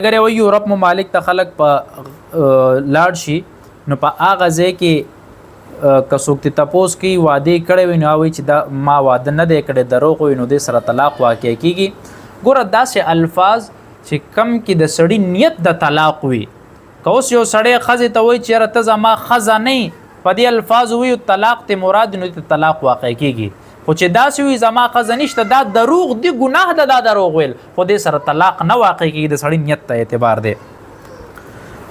اگر یو یورپ ممالک ته خلک په لاړ شي نو په هغه ځای کې که څوک ته تپوس کوي واده کړی وي نو وایي چې دا ما واده نه دی کړی دروغ وي نو دې سره طلاق واقع کېږي. ګوره داسې الفاظ چې کم کې د سړي نیت د طلاق وي، که اوس یو سړی ښځې ته وایي چې یاره ته زما ښځه نه یې، په دې الفاظ وایي طلاق ته مراد نو دې طلاق واقع کېږي. خو چې داسې وي زما ښځه نشته دا دروغ دی، ګناه ده دا دروغ ویل، خو دې سره طلاق نه واقع کېږي، د سړي نیت ته اعتبار دی.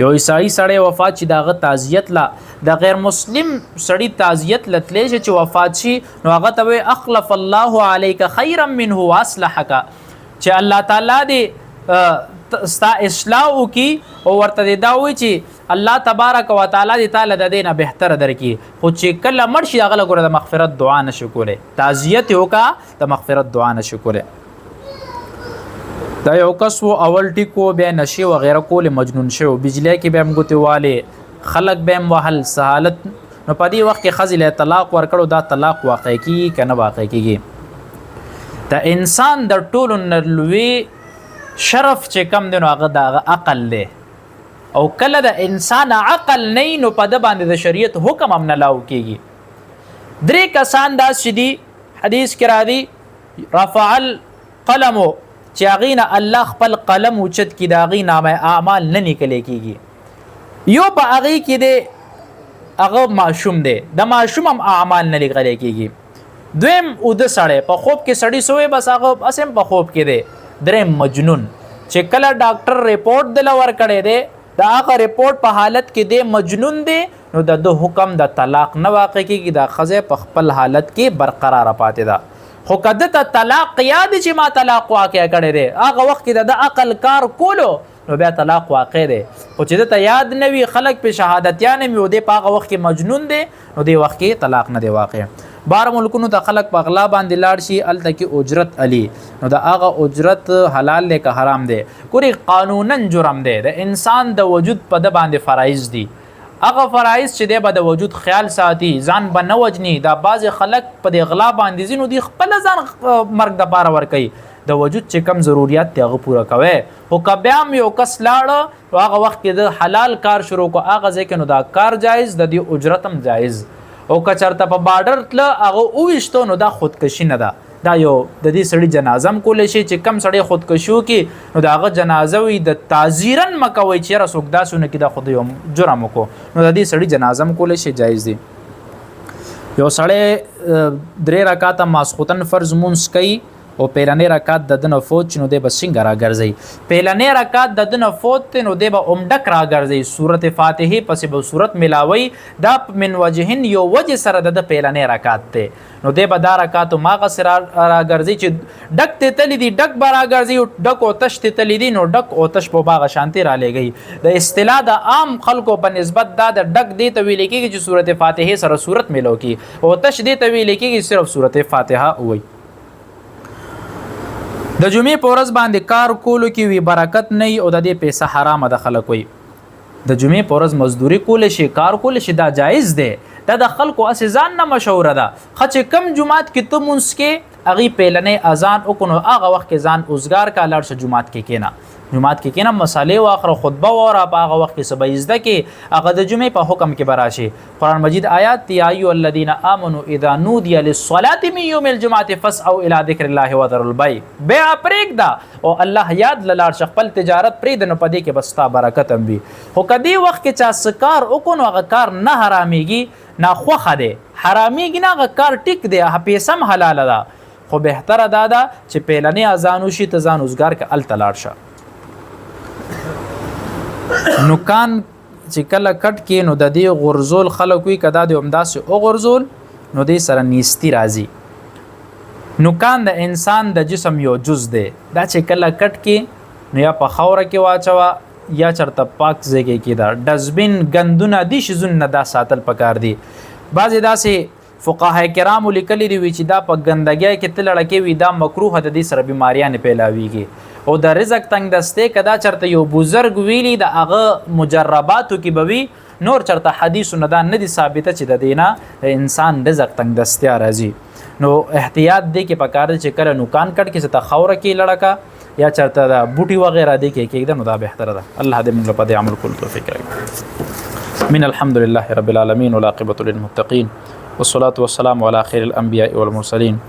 یو عیسائی سړی وفات چې د هغه تعزیت لا د غیر مسلم سړي تعزیت لتلی شي چې وفات شي نو هغه ته وایي اخلف الله علیک خیرا منه واصلحک، چې الله تعالی دې ستا اصلاح وکړي او ورته دا وایي چې الله تبارک و تعالی دې تعالی د دې نه بهتره درکړي. خو چې کله مړ شي هغه ګوره د مغفرت دعا نشي کولی، تعزیت یې وکړه د مغفرت دعا نشي کولی. دا یو کس و اول ټیکو بیا نشي وغیره کول مجنون شو، بجلی کې به هم ګوتې والې خلک به هم وهل سهالت، نو په دې وخت کې ښځې له طلاق ورکړو دا طلاق واقع کېږي که نه واقع کېږي. د انسان د ټولو نه لوی شرف چې کم دی نو هغه د هغه عقل دی، او کله د انسان عقل نه نو په ده باندې د شریعت حکم هم نه لاو کېږي. درې کسان داسې دي حدیث کې راځي رفع القلم چې هغې نه الله خپل قلم اوچت کړي د هغې نامه اعمال نه لیکلی کېږي. یو په هغې کې دی هغه ماشوم دی، د ماشوم هم اعمال نه لیکلی کېږي. دویم اوده سړی په خوب کې سړي سوی بس هغه بس هم په خوب کې دی. دریم مجنون چې کله ډاکټر رپورټ دله ورکړی دی د هغه رپورټ په حالت کې دی مجنون دی نو د ده حکم د طلاق نه واقع کېږي، د ښځې په خپل حالت کې برقراره پاتې ده. خو که ده ته طلاق یاد چې ما طلاق واقع کړی دی هغه وخت کې د عقل کار کولو نو بیا طلاق واقع دی. خو چې ده ته یاد نه وي خلک په شهادتیان وي او دی په هغه وخت کې مجنون دی نو دې وخت کې طلاق نه دی واقع. بار ملکونو ته خلک په غلا باندې لاړ شي هلته کې اجرت علي نو د هغه اجرت حلال دی که حرام دی؟ ګورې قانونا جرم دی، د انسان د وجود په ده باندې فرایض دي، هغه فرایض چې دی به د وجود خیال ساتي، ځان به نه وجني. دا بعضې خلک په دې غلا باندې ځي نو دوی خپله ځان مرګ دپاره ورکوي، د وجود چې کم ضروریات دی هغه پوره کوي. خو که بیا هم یو کس لاړه نو هغه وخت کې د حلال کار شروع کو هغه ځای کې نو دا کار جایز، د دې اجرت هم جایز. او که چېرته په بارډر تله هغه وویشتو نو دا خودکشي نه ده، دا یو د دې سړي جنازه هم کولی شي چې کم سړی خودکشي وکړي نو د هغه جنازه وي د تعزیرا مه کوئ چې یاره څوک داسې ونه کړي دا خو د یو جرم وکړو نو د دې سړي جنازه هم کولی شي جایز دي. یو سړی 3 رکعاته ماسخوتن فرض مونځ کوي او پیلنی رکعت د ده نه فوت نو دی به څنګه راګرځئ؟ پیلنی رکعت د ده نه فوت نو دی به عمډک راګرځئ، صورت فاتحې پسې به صورت ملاوئ، دا من وجهن یو وجه سره د ده پیلنی رکعت دی نو دی به دا رکعت هماغسې راګرځئ چې ډک ته تللی دي ډک به راګرځئ، ډک او تش ته تللی دي نو ډک او تش په هغه شانتې رالیږئ. د اصطلاح د عام خلکو په نسبت دا د ډک دې ته ویلی کېږي چې صورت فاتحې سره صورت ملو کړي، او تش دې ته ویلی کېږي صرف صورت فاتحه ووایي. د جمعې په ورځ باندې کار کولو کې وي برکت نه وي او د دې پیسه حرامه ده خلک وایي. د جمعې په ورځ مزدوري کولی شي کار کولی شي دا جایز دی، دا د خلکو هسې ځان نه مشوره ده. ښه چې کم جومات کې ته مونځ کې هغې پیلنی اذان وکړو نو هغه وخت کې ځان اوزګار کا لاړ شه جومات کې کښېنه، جومات کې کښېنه مصالې واخره خطبه واوره، په هغه وخت کې څه به زده کې هغه د جمعې په حکم کې به راشي. قرآن مجید آیات دی یا ایها الذین آمنوا اذا نودی للصلاة من یوم الجمعة فاسعوا الی ذکر الله وذروا البیع، بیع پرېږده او الله یاد له لاړ شه، خپل تجارت پرېږده نو په دې کې به ستا برکت هم وي. خو که دې وخت کې چا څه کار وکړو نو هغه کار نه حرامېږي، ناخوښه دی، حرامېږي نه، هغه کار ټیک دی، پیسه هم حلاله ده. خو بهتره دا ده چې پیلنی اذان وشي ته ځان اوزګار که هلته لاړ شه. نوکان چې کله کټ کې نو د دې غرزول خلک وي که دا د همداسې وغورځول نو دې سره نیستي راځي. نوکان د انسان د جسم یو جز دی، دا چې کله کټ کې نو یا په خاوره کې واچوه یا چېرته پاک ځای کې کېږده. ډسبین ګندونه دي شیزونه دا ساتل پکار دي. بعضې داسې فقهای کرامو لیکلی دي وي چې دا په ګندګۍ کې ته لړکې وي دا مکروه د دې سره بیماریانې پیلاویږي. او د رزق تنگ دستی که دا چرته یو بزرگ ویلی د هغه مجرباتو کې به وي، نور چرته حدیثو نه دا نه دي ثابته چې د دې نه د انسان رزق تنگ دستیا راځي. نو احتیاط دی کې پکار دی چې کله نوکان کټ کې څه ته خاوره کې لړکه یا چرته دا بوټي وغیرہ دی کې کېږده نو دا بهتره ده. الله دې موږ په دې عمل کولو توفیق راکړي. من الحمد لله رب العالمين والعاقبة للمتقين والصلاة والسلام على خير الأنبياء والمرسلين.